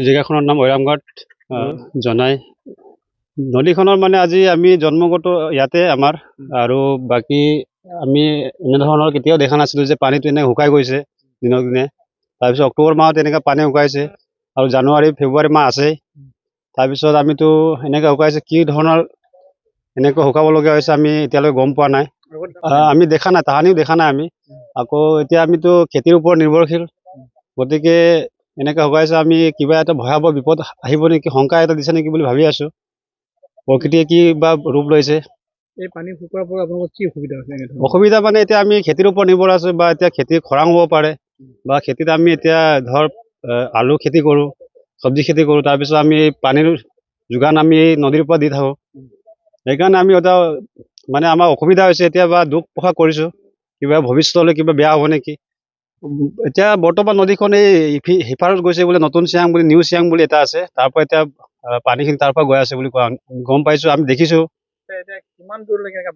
জেগাখনৰ নাম ঐৰামঘাট জনাই নদীখনৰ মানে আজি আমি জন্মগত ইয়াতে আমাৰ আৰু বাকী আমি এনেধৰণৰ কেতিয়াও দেখা নাছিলোঁ যে পানীটো এনে শুকাই গৈছে দিনক দিনে। তাৰপিছত অক্টোবৰ মাহত এনেকৈ পানী শুকাইছে আৰু জানুৱাৰী ফেব্ৰুৱাৰী মাহ আছেই। তাৰপিছত আমিতো এনেকৈ শুকাইছে কি ধৰণৰ এনেকৈ শুকাবলগীয়া হৈছে আমি এতিয়ালৈ গম পোৱা নাই। আমি দেখা নাই, তাহানিও দেখা নাই আমি। আকৌ এতিয়া আমিতো খেতিৰ ওপৰত নিৰ্ভৰশীল, গতিকে এনেকৈ শুকাইছে আমি কিবা এটা ভয়াৱহ বিপদ আহিব নেকি, শংকা এটা দিছে নেকি বুলি ভাবি আছোঁ। প্ৰকৃতিয়ে কি বা ৰূপ লৈছে। এই পানী শুকোৱাৰ পৰা আপোনালোকৰ কি অসুবিধা হৈছে? অসুবিধা মানে এতিয়া আমি খেতিৰ ওপৰত নিৰ্ভৰ আছোঁ, বা এতিয়া খেতি খৰাং হ'ব পাৰে, বা খেতিত আমি এতিয়া ধৰ আলু খেতি কৰোঁ, চব্জি খেতি কৰোঁ, তাৰপিছত আমি পানীৰ যোগান আমি নদীৰ পৰা দি থাকোঁ। সেইকাৰণে আমি এটা মানে আমাৰ অসুবিধা হৈছে এতিয়া, বা দুখ প্ৰকাশ কৰিছোঁ কিবা ভৱিষ্যতলৈ কিবা বেয়া হ'ব নেকি। এতিয়া বৰ্তমান নদীখন এই সিপাৰত গৈছে বোলে, নতুন চিয়াং বুলি, নিউ চিয়াং বুলি এটা আছে, তাৰ পৰা এতিয়া পানীখিনি তাৰ পৰা গৈ আছে বুলি কোৱা গম পাইছোঁ, আমি দেখিছোঁ। কিমান দূৰলৈকে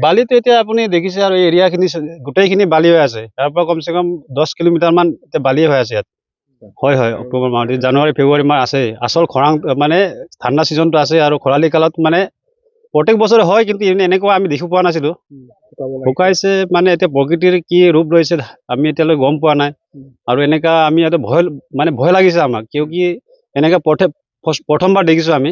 বালিটো এতিয়া আপুনি দেখিছে আৰু এই এৰিয়াখিনি গোটেইখিনি বালি হৈ আছে। তাৰ পৰা কমচে কম 10 কিলোমিটাৰমান এতিয়া বালিয়ে হৈ আছে ইয়াত। হয় হয়, অক্টোবৰ মাহত জানুৱাৰী ফেব্ৰুৱাৰী মাহ আছে, আচল খৰাং মানে ঠাণ্ডা ছিজনটো আছে, আৰু খৰালি কালত মানে প্ৰত্যেক বছৰে হয়, কিন্তু এনেকুৱা আমি দেখি পোৱা নাছিলোঁ। শুকাইছে মানে এতিয়া প্ৰকৃতিৰ কি ৰূপ লৈছে আমি এতিয়ালৈ গম পোৱা নাই। আৰু এনেকা আমি ইয়াতে ভয় লাগিছে আমাক, কিয় কি এনেকা প্ৰথমবাৰ দেখিছোঁ আমি।